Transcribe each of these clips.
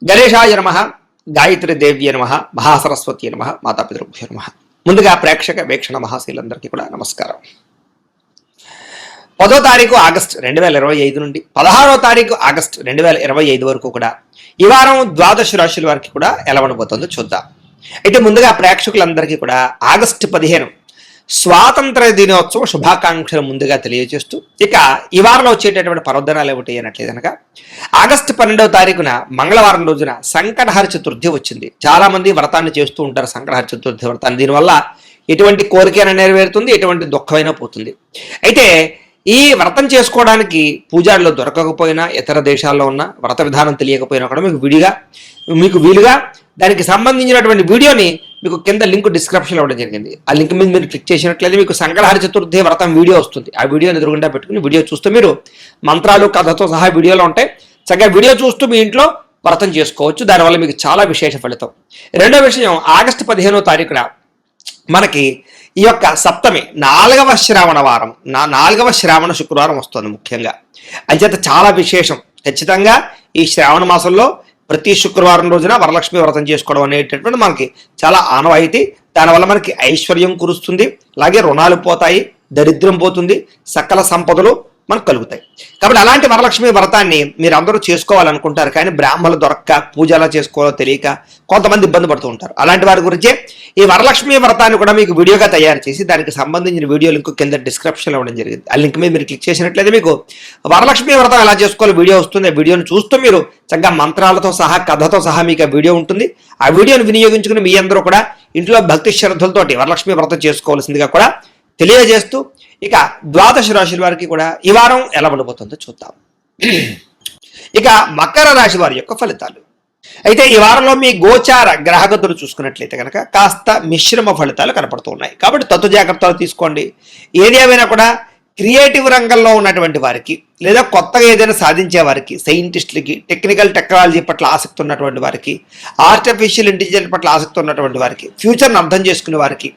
గణేశాయ నమః, గాయత్రి దేవ్య నమః, మహాసరస్వతి నమః, మాతాపితృభ్యో నమః. ముందుగా ప్రేక్షక వీక్షణ మహాశీలందరికీ కూడా నమస్కారం. 10వ తారీఖు ఆగస్టు 2025 నుండి 16వ తారీఖు ఆగస్టు 2025 వరకు కూడా ఈ వారం ద్వాదశ రాశుల వారికి కూడా ఎలా ఉండబోతుందో చూద్దాం. అయితే ముందుగా ప్రేక్షకులందరికీ కూడా ఆగస్టు 15 స్వాతంత్ర దినోత్సవ శుభాకాంక్షలు ముందుగా తెలియజేస్తూ, ఇక ఈ వారంలో వచ్చేటటువంటి పర్వదినాలు ఏమిటి అన్నట్లేదు కనుక ఆగస్టు 12వ తారీఖున మంగళవారం రోజున సంకటహర చతుర్థి వచ్చింది. చాలా మంది వ్రతాన్ని చేస్తూ ఉంటారు, సంకటహర చతుర్థి వ్రతాన్ని. దీనివల్ల ఎటువంటి కోరికైనా నెరవేరుతుంది, ఎటువంటి దుఃఖమైనా పోతుంది. అయితే ఈ వ్రతం చేసుకోవడానికి పూజారులు దొరకకపోయినా, ఇతర దేశాల్లో ఉన్న వ్రత విధానం తెలియకపోయినా కూడా మీకు వీలుగా దానికి సంబంధించినటువంటి వీడియోని మీకు కింద లింక్ డిస్క్రిప్షన్లో ఇవ్వడం జరిగింది. ఆ లింక్ మీద మీరు క్లిక్ చేసినట్లయితే మీకు సంకటహర చతుర్థి వ్రతం వీడియో వస్తుంది. ఆ వీడియోని ఎదురుగుండా పెట్టుకుని వీడియో చూస్తూ మీరు మంత్రాలు కథతో సహా వీడియోలో ఉంటాయి, చక్కగా వీడియో చూస్తూ మీ ఇంట్లో వ్రతం చేసుకోవచ్చు. దానివల్ల మీకు చాలా విశేష ఫలితం. రెండో విషయం, ఆగస్టు 15వ తారీఖున మనకి ఈ యొక్క సప్తమి 4వ శ్రావణ వారం, 4వ శ్రావణ శుక్రవారం వస్తుంది. ముఖ్యంగా అంచేత చాలా విశేషం. ఖచ్చితంగా ఈ శ్రావణ మాసంలో ప్రతి శుక్రవారం రోజున వరలక్ష్మి వ్రతం చేసుకోవడం అనేటటువంటి మనకి చాలా ఆనవాయితీ. దానివల్ల మనకి ఐశ్వర్యం కురుస్తుంది, అలాగే రుణాలు పోతాయి, దరిద్రం పోతుంది, సకల సంపదలు మనకు కలుగుతాయి. కాబట్టి అలాంటి వరలక్ష్మి వ్రతాన్ని మీరు అందరూ చేసుకోవాలనుకుంటారు, కానీ బ్రాహ్మణులు దొరక్క పూజ ఎలా చేసుకోవాలో తెలియక కొంతమంది ఇబ్బంది పడుతూ ఉంటారు. అలాంటి వారి గురించే ఈ వరలక్ష్మి వ్రతాన్ని కూడా మీకు వీడియోగా తయారు చేసి దానికి సంబంధించిన వీడియో లింక్ కింద డిస్క్రిప్షన్లో ఇవ్వడం జరిగింది. ఆ లింక్ మీద మీరు క్లిక్ చేసినట్లయితే మీకు వరలక్ష్మి వ్రతం ఎలా చేసుకోవాలో వీడియో వస్తుంది. ఆ వీడియోని చూస్తూ మీరు చక్కగా మంత్రాలతో సహా కథతో సహా మీకు ఆ వీడియో ఉంటుంది. ఆ వీడియోని వినియోగించుకుని మీ అందరూ కూడా ఇంట్లో భక్తి శ్రద్ధలతోటి వరలక్ష్మి వ్రతం చేసుకోవాల్సిందిగా కూడా తెలియజేస్తూ, ఇక ద్వాదశ రాశుల వారికి కూడా ఈ వారం ఎలా ఉండబోతుందో చూద్దాం. ఇక మకర రాశి వారి యొక్క ఫలితాలు. అయితే ఈ వారంలో మీ గోచార గ్రహగతులు చూసుకున్నట్లయితే కనుక కాస్త మిశ్రమ ఫలితాలు కనపడుతూ ఉన్నాయి. కాబట్టి తత్తు జాగ్రత్తలు తీసుకోండి. ఏది ఏమైనా కూడా క్రియేటివ్ రంగంలో ఉన్నటువంటి వారికి, లేదా కొత్తగా ఏదైనా సాధించే వారికి, సైంటిస్టులకి, టెక్నాలజీ పట్ల ఆసక్తి ఉన్నటువంటి వారికి, ఆర్టిఫిషియల్ ఇంటెలిజెన్స్ పట్ల ఆసక్తి ఉన్నటువంటి వారికి, ఫ్యూచర్ని అర్థం చేసుకునే వారికి,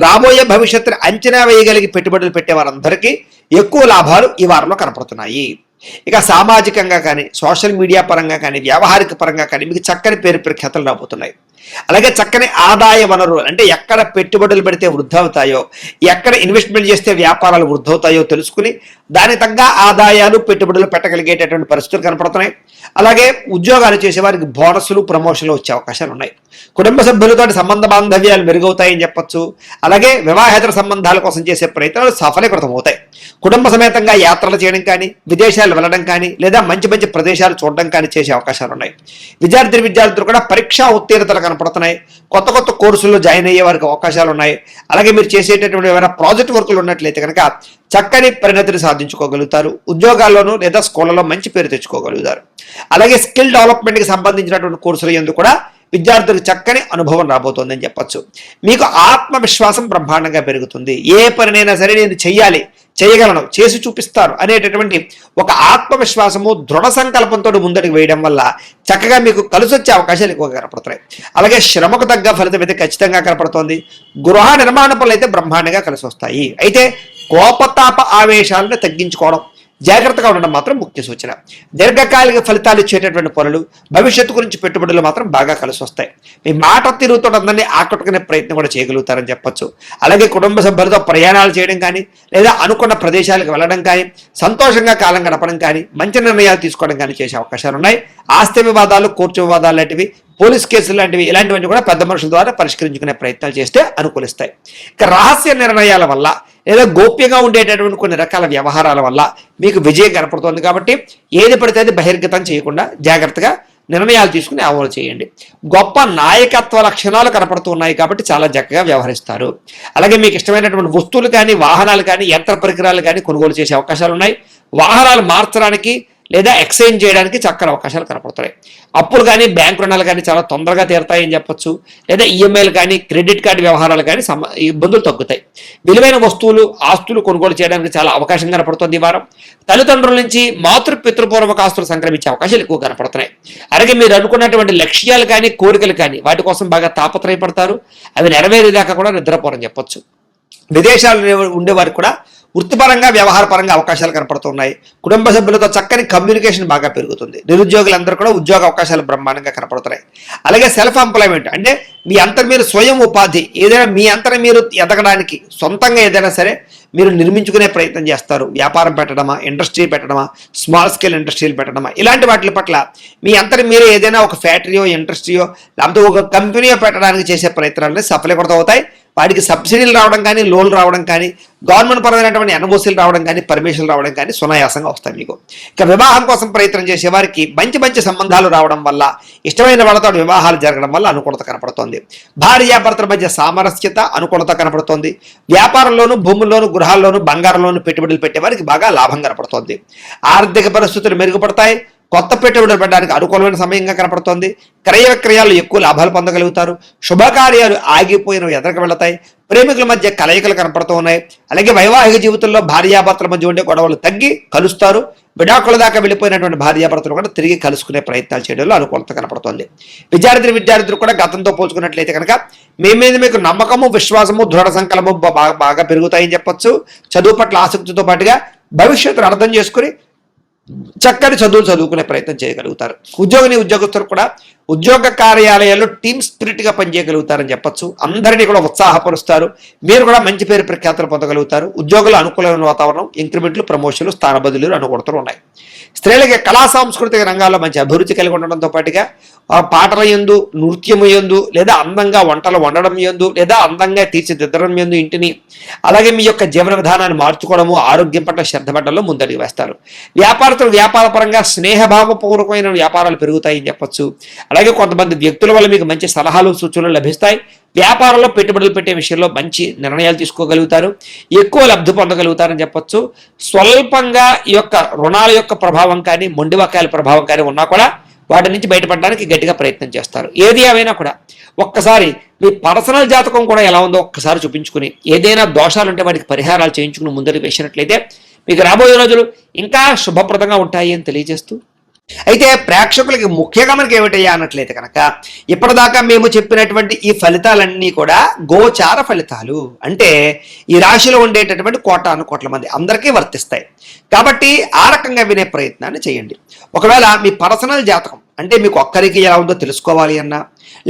రాబోయే భవిష్యత్తుని అంచనా వేయగలిగి పెట్టుబడులు పెట్టే వారందరికీ ఎక్కువ లాభాలు ఈ వారంలో కనపడుతున్నాయి. ఇక సామాజికంగా కానీ, సోషల్ మీడియా పరంగా కానీ, వ్యావహారిక పరంగా కానీ మీకు చక్కని పేరు ప్రఖ్యాతలు రాబోతున్నాయి. అలాగే చక్కని ఆదాయ వనరులు, అంటే ఎక్కడ పెట్టుబడులు పెడితే వృద్ధి అవుతాయో, ఎక్కడ ఇన్వెస్ట్మెంట్ చేస్తే వ్యాపారాలు వృద్ధి అవుతాయో తెలుసుకుని దాని తగ్గ ఆదాయాలు పెట్టుబడులు పెట్టగలిగేటటువంటి పరిస్థితులు కనపడుతున్నాయి. అలాగే ఉద్యోగాలు చేసేవారికి బోనస్లు, ప్రమోషన్లు వచ్చే అవకాశాలు ఉన్నాయి. కుటుంబ సభ్యులతో సంబంధ బాంధవ్యాలు మెరుగవుతాయని చెప్పొచ్చు. అలాగే వివాహేతర సంబంధాల కోసం చేసే ప్రయత్నాలు సఫలీకృతం అవుతాయి. కుటుంబ సమేతంగా యాత్రలు చేయడం కానీ, విదేశాలు వెళ్ళడం కానీ, లేదా మంచి మంచి ప్రదేశాలు చూడడం కానీ చేసే అవకాశాలు ఉన్నాయి. విద్యార్థులు కూడా పరీక్షా ఉత్తీర్ణతలు కనపడుతున్నాయి. కొత్త కొత్త కోర్సుల్లో జాయిన్ అయ్యే వారికి అవకాశాలు ఉన్నాయి. అలాగే మీరు చేసేటటువంటి ఏమైనా ప్రాజెక్ట్ వర్కులు ఉన్నట్లయితే కనుక చక్కని పరిణతిని సాధించుకోగలుగుతారు. ఉద్యోగాల్లోనూ లేదా స్కూళ్ళలో మంచి పేరు తెచ్చుకోగలుగుతారు. అలాగే స్కిల్ డెవలప్మెంట్కి సంబంధించినటువంటి కోర్సులు ఎందుకు కూడా విద్యార్థులకు చక్కని అనుభవం రాబోతోందని చెప్పచ్చు. మీకు ఆత్మవిశ్వాసం బ్రహ్మాండంగా పెరుగుతుంది. ఏ పనినైనా సరే నేను చేయగలను, చేసి చూపిస్తాను అనేటటువంటి ఒక ఆత్మవిశ్వాసము, దృఢ సంకల్పంతో ముందటికి వేయడం వల్ల చక్కగా మీకు కలిసి వచ్చే అవకాశాలు ఎక్కువగా కనపడుతున్నాయి. అలాగే శ్రమకు తగ్గ ఫలితం అయితే ఖచ్చితంగా కనపడుతోంది. గృహ నిర్మాణ పనులు అయితే బ్రహ్మాండంగా కలిసి వస్తాయి. అయితే కోపతాప ఆవేశాలను తగ్గించుకోవడం, జాగ్రత్తగా ఉండడం మాత్రం ముఖ్య సూచన. దీర్ఘకాలిక ఫలితాలు ఇచ్చేటటువంటి పనులు, భవిష్యత్తు గురించి పెట్టుబడులు మాత్రం బాగా కలిసి వస్తాయి. మీ మాట తీరుతో అందరినీ ఆకట్టుకునే ప్రయత్నం కూడా చేయగలుగుతారని చెప్పొచ్చు. అలాగే కుటుంబ సభ్యులతో ప్రయాణాలు చేయడం కానీ, లేదా అనుకున్న ప్రదేశాలకు వెళ్ళడం కానీ, సంతోషంగా కాలం గడపడం కానీ, మంచి నిర్ణయాలు తీసుకోవడం కానీ చేసే అవకాశాలు ఉన్నాయి. ఆస్తి వివాదాలు, కోర్టు వివాదాలు లాంటివి, పోలీస్ కేసులు లాంటివి, ఇలాంటివన్నీ కూడా పెద్ద మనుషుల ద్వారా పరిష్కరించుకునే ప్రయత్నాలు చేస్తే అనుకూలిస్తాయి. ఇక రహస్య నిర్ణయాల వల్ల, లేదా గోప్యంగా ఉండేటటువంటి కొన్ని రకాల వ్యవహారాల వల్ల మీకు విజయం కనపడుతుంది. కాబట్టి ఏది పడితే అది బహిర్గతం చేయకుండా జాగ్రత్తగా నిర్ణయాలు తీసుకుని అమలు చేయండి. గొప్ప నాయకత్వ లక్షణాలు కనపడుతున్నాయి కాబట్టి చాలా చక్కగా వ్యవహరిస్తారు. అలాగే మీకు ఇష్టమైనటువంటి వస్తువులు కానీ, వాహనాలు కానీ, యంత్ర పరికరాలు కానీ కొనుగోలు చేసే అవకాశాలు ఉన్నాయి. వాహనాలు మార్చడానికి లేదా ఎక్స్చేంజ్ చేయడానికి చక్కని అవకాశాలు కనపడుతున్నాయి. అప్పులు కానీ, బ్యాంకు రుణాలు కానీ చాలా తొందరగా తీరుతాయని చెప్పొచ్చు. లేదా ఈఎంఐలు కానీ, క్రెడిట్ కార్డు వ్యవహారాలు కానీ ఇబ్బందులు తగ్గుతాయి. విలువైన వస్తువులు, ఆస్తులు కొనుగోలు చేయడానికి చాలా అవకాశం కనపడుతుంది ఈ వారం. తల్లిదండ్రుల నుంచి పితృపూర్వక ఆస్తులు సంక్రమించే అవకాశాలు ఎక్కువ కనపడుతున్నాయి. అలాగే మీరు అనుకున్నటువంటి లక్ష్యాలు కానీ, కోరికలు కానీ వాటి కోసం బాగా తాపత్రయపడతారు. అవి నెరవేరేదాకా కూడా నిద్రపోరని చెప్పొచ్చు. విదేశాల్లో ఉండేవారికి కూడా వృత్తిపరంగా వ్యవహారపరంగా అవకాశాలు కనపడుతున్నాయి. కుటుంబ సభ్యులతో చక్కని కమ్యూనికేషన్ బాగా పెరుగుతుంది. నిరుద్యోగులందరూ కూడా ఉద్యోగ అవకాశాలు బ్రహ్మాండంగా కనపడుతున్నాయి. అలాగే సెల్ఫ్ ఎంప్లాయ్మెంట్ అంటే మీ అంతటి మీరు స్వయం ఉపాధి, ఏదైనా మీ అంతటి మీరు ఎదగడానికి సొంతంగా ఏదైనా సరే మీరు నిర్మించుకునే ప్రయత్నం చేస్తారు. వ్యాపారం పెట్టడమా, ఇండస్ట్రీ పెట్టడమా, స్మాల్ స్కేల్ ఇండస్ట్రీలు పెట్టడమా, ఇలాంటి వాటి పట్ల మీ అంతటి మీరు ఏదైనా ఒక ఫ్యాక్టరీయో, ఇండస్ట్రీయో, లేకపోతే ఒక కంపెనీయో పెట్టడానికి చేసే ప్రయత్నాలని సఫలీకృతం అవుతాయి. వాటికి సబ్సిడీలు రావడం కానీ, లోన్లు రావడం కానీ, గవర్నమెంట్ పరమైనటువంటి ఎన్ఓసీలు రావడం కానీ, పర్మిషన్లు రావడం కానీ సునాయాసంగా వస్తాయి మీకు. ఇక వివాహం కోసం ప్రయత్నం చేసే వారికి మంచి మంచి సంబంధాలు రావడం వల్ల, ఇష్టమైన వాళ్ళతో వివాహాలు జరగడం వల్ల అనుకూలత కనపడుతోంది. భార్యాభర్తల మధ్య సామరస్యత, అనుకూలత కనపడుతోంది. వ్యాపారంలోను, భూముల్లోను, గృహాల్లోను, బంగారంలోను పెట్టుబడులు పెట్టే వారికి బాగా లాభం కనపడుతోంది. ఆర్థిక పరిస్థితులు మెరుగుపడతాయి. కొత్త పెట్టుబడులు పెట్టడానికి అనుకూలమైన సమయంగా కనపడుతోంది. క్రయ విక్రయాలు ఎక్కువ లాభాలు పొందగలుగుతారు. శుభకార్యాలు ఆగిపోయినవి ఎదరికి వెళతాయి. ప్రేమికుల మధ్య కలయికలు కనపడుతూ ఉన్నాయి. అలాగే వైవాహిక జీవితంలో భార్యాభర్తల మధ్య ఉండే గొడవలు తగ్గి కలుస్తారు. విడాకుల దాకా వెళ్ళిపోయినటువంటి భార్యాభర్తలు కూడా తిరిగి కలుసుకునే ప్రయత్నాలు చేయడంలో అనుకూలత కనపడుతోంది. విద్యార్థులు కూడా గతంతో పోల్చుకున్నట్లయితే కనుక మీ మీద మీకు నమ్మకము, విశ్వాసము, దృఢ సంకల్పము బాగా పెరుగుతాయని చెప్పొచ్చు. చదువు పట్ల ఆసక్తితో పాటుగా భవిష్యత్తును అర్థం చేసుకుని చక్కని చదువులు చదువుకునే ప్రయత్నం చేయగలుగుతారు. ఉద్యోగస్తులు కూడా ఉద్యోగ కార్యాలయాల్లో టీమ్ స్పిరిట్గా పనిచేయగలుగుతారని చెప్పొచ్చు. అందరినీ కూడా ఉత్సాహపరుస్తారు. మీరు కూడా మంచి పేరు ప్రఖ్యాతులు పొందగలుగుతారు. ఉద్యోగులు అనుకూలమైన వాతావరణం, ఇంక్రిమెంట్లు, ప్రమోషన్లు, స్థాన బదిలీలు అనుకూలతలు ఉన్నాయి. స్త్రీలకి కళా సాంస్కృతిక రంగాల్లో మంచి అభివృద్ధి కలిగి ఉండడంతో పాటుగా పాటల యందు, నృత్యము యందు, లేదా అందంగా వంటలు వండడం యందు, లేదా అందంగా తీర్చిదిద్దడం యందు ఇంటిని, అలాగే మీ యొక్క జీవన విధానాన్ని మార్చుకోవడము, ఆరోగ్యం పట్ల శ్రద్ధ పడ్డంలో ముందడుగు వేస్తారు. వ్యాపారస్తులు వ్యాపారపరంగా స్నేహభావపూర్వకమైన వ్యాపారాలు పెరుగుతాయని చెప్పొచ్చు. అలాగే కొంతమంది వ్యక్తుల వల్ల మీకు మంచి సలహాలు, సూచనలు లభిస్తాయి. వ్యాపారంలో పెట్టుబడులు పెట్టే విషయంలో మంచి నిర్ణయాలు తీసుకోగలుగుతారు. ఎక్కువ లబ్ధి పొందగలుగుతారని చెప్పొచ్చు. స్వల్పంగా ఈ యొక్క రుణాల యొక్క ప్రభావం కానీ, మొండివకాయల ప్రభావం కానీ ఉన్నా కూడా వాటి నుంచి బయటపడడానికి గట్టిగా ప్రయత్నం చేస్తారు. ఏది ఏమైనా కూడా ఒక్కసారి మీ పర్సనల్ జాతకం కూడా ఎలా ఉందో ఒక్కసారి చూపించుకుని, ఏదైనా దోషాలుంటే వాటికి పరిహారాలు చేయించుకుని ముందరికి వేసినట్లయితే మీకు రాబోయే రోజులు ఇంకా శుభప్రదంగా ఉంటాయి అని తెలియజేస్తూ, అయితే ప్రేక్షకులకి ముఖ్యంగా మనకి ఏమిటయ్యా అన్నట్లయితే కనుక ఇప్పటిదాకా మేము చెప్పినటువంటి ఈ ఫలితాలన్నీ కూడా గోచార ఫలితాలు, అంటే ఈ రాశిలో ఉండేటటువంటి కోటాను మంది అందరికీ వర్తిస్తాయి. కాబట్టి ఆ రకంగా వినే ప్రయత్నాన్ని చేయండి. ఒకవేళ మీ పర్సనల్ జాతకం అంటే మీకు ఒక్కరికి ఎలా ఉందో తెలుసుకోవాలి అన్నా,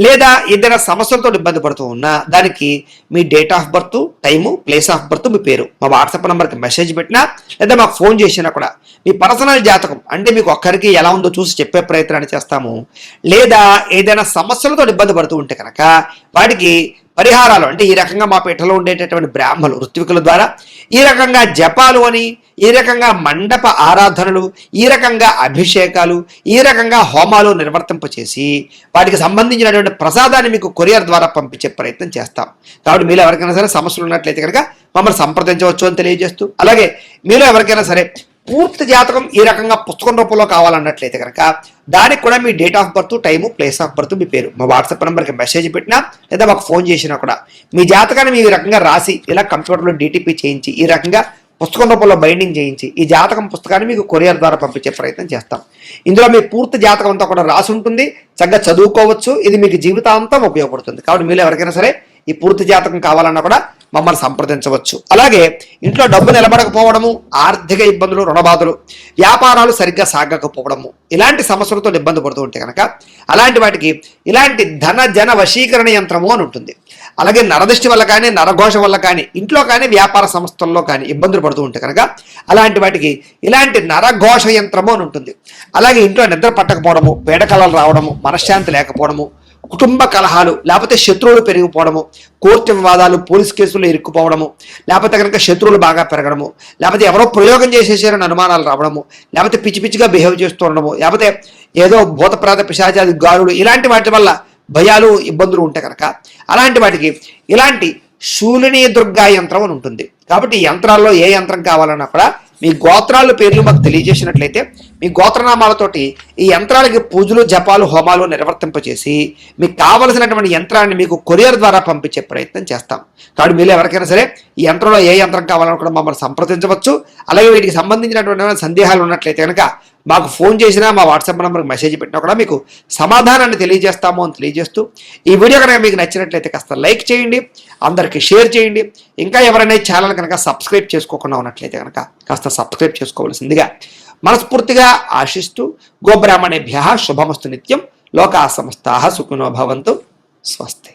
లేదా ఏదైనా సమస్యలతో ఇబ్బంది పడుతూ ఉన్నా దానికి మీ date of birth, time, place of birth, మీ పేరు మా వాట్సాప్ నెంబర్కి మెసేజ్ పెట్టినా లేదా మాకు ఫోన్ చేసినా కూడా మీ పర్సనల్ జాతకం అంటే మీకు ఒక్కరికి ఎలా ఉందో చూసి చెప్పే ప్రయత్నాన్ని చేస్తాము. లేదా ఏదైనా సమస్యలతో ఇబ్బంది పడుతూ ఉంటే కనుక వాటికి పరిహారాలు అంటే ఈ రకంగా మా పీఠలో ఉండేటటువంటి బ్రాహ్మణులు, ఋత్వికుల ద్వారా ఈ రకంగా జపాలు అని, ఈ రకంగా మండప ఆరాధనలు, ఈ రకంగా అభిషేకాలు, ఈ రకంగా హోమాలు నిర్వర్తింపచేసి వాటికి సంబంధించినటువంటి ప్రసాదాన్ని మీకు కొరియర్ ద్వారా పంపించే ప్రయత్నం చేస్తాం. కాబట్టి మీలో ఎవరికైనా సరే సమస్యలు ఉన్నట్లయితే కనుక మమ్మల్ని సంప్రదించవచ్చు అని తెలియజేస్తూ, అలాగే మీలో ఎవరికైనా సరే పూర్తి జాతకం ఈ రకంగా పుస్తకం రూపంలో కావాలన్నట్లయితే కనుక దానికి కూడా మీ date of birth, time, place of birth, మీ పేరు మా వాట్సాప్ నెంబర్కి మెసేజ్ పెట్టినా లేదా మాకు ఫోన్ చేసినా కూడా మీ జాతకాన్ని మీ రకంగా రాసి ఇలా కంప్యూటర్లో డిటిపి చేయించి ఈ రకంగా పుస్తకం రూపంలో బైండింగ్ చేయించి ఈ జాతకం పుస్తకాన్ని మీకు కొరియర్ ద్వారా పంపించే ప్రయత్నం చేస్తాం. ఇందులో మీ పూర్తి జాతకం అంతా కూడా రాసి ఉంటుంది. చక్కగా చదువుకోవచ్చు. ఇది మీకు జీవితాంతం ఉపయోగపడుతుంది. కాబట్టి మీరు ఎవరికైనా సరే ఈ పూర్తి జాతకం కావాలన్నా కూడా మమ్మల్ని సంప్రదించవచ్చు. అలాగే ఇంట్లో డబ్బు నిలబడకపోవడము, ఆర్థిక ఇబ్బందులు, రుణబాధలు, వ్యాపారాలు సరిగ్గా సాగకపోవడము, ఇలాంటి సమస్యలతో ఇబ్బంది పడుతూ ఉంటే కనుక అలాంటి వాటికి ఇలాంటి ధన జన వశీకరణ యంత్రము అని ఉంటుంది. అలాగే నరదృష్టి వల్ల కానీ, నరఘోష వల్ల కానీ, ఇంట్లో కానీ, వ్యాపార సంస్థల్లో కానీ ఇబ్బందులు పడుతూ ఉంటే కనుక అలాంటి వాటికి ఇలాంటి నరఘోష యంత్రము అని ఉంటుంది. అలాగే ఇంట్లో నిద్ర పట్టకపోవడము, పీడకలలు రావడము, మనశ్శాంతి లేకపోవడము, కుటుంబ కలహాలు, లేకపోతే శత్రువులు పెరిగిపోవడము, కోర్టు వివాదాలు, పోలీస్ కేసులు ఇరుక్కుపోవడము, లేకపోతే కనుక శత్రువులు బాగా పెరగడము, లేకపోతే ఎవరో ప్రయోగం చేసేసారని అనుమానాలు రావడము, లేకపోతే పిచ్చి పిచ్చిగా బిహేవ్ చేస్తూ ఉండడము, లేకపోతే ఏదో భూతప్రాత పిశాచాది గాలులు, ఇలాంటి వాటి వల్ల భయాలు, ఇబ్బందులు ఉంటే కనుక అలాంటి వాటికి ఇలాంటి శూలిని దుర్గా యంత్రం అని ఉంటుంది. కాబట్టి ఈ యంత్రాల్లో ఏ యంత్రం కావాలన్నా కూడా మీ గోత్రాల పేర్లు మాకు తెలియజేసినట్లయితే మీ గోత్రనామాలతోటి ఈ యంత్రాలకి పూజలు, జపాలు, హోమాలు నిర్వర్తింపచేసి మీకు కావలసినటువంటి యంత్రాన్ని మీకు కొరియర్ ద్వారా పంపించే ప్రయత్నం చేస్తాం. కాబట్టి మీరు ఎవరికైనా సరే ఈ యంత్రంలో ఏ యంత్రం కావాలని కూడా మమ్మల్ని సంప్రదించవచ్చు. అలాగే వీటికి సంబంధించినటువంటి సందేహాలు ఉన్నట్లయితే కనుక మాకు ఫోన్ చేసినా మా వాట్సాప్ నెంబర్కి మెసేజ్ పెట్టినా కూడా మీకు సమాధానాన్ని తెలియజేస్తాము అని తెలియజేస్తూ ఈ వీడియో కనుక మీకు నచ్చినట్లయితే కాస్త లైక్ చేయండి, అందరికీ షేర్ చేయండి. ఇంకా ఎవరైనా ఈ ఛానల్ కనుక సబ్స్క్రైబ్ చేసుకోకుండా ఉన్నట్లయితే కనుక కాస్త సబ్స్క్రైబ్ చేసుకోవాల్సిందిగా మనస్ఫూర్తిగా ఆశిస్తూ గోబ్రాహ్మణేభ్యః శుభమస్తు నిత్యం. లోకా సమస్తాః సుఖినో భవంతు. స్వస్తి.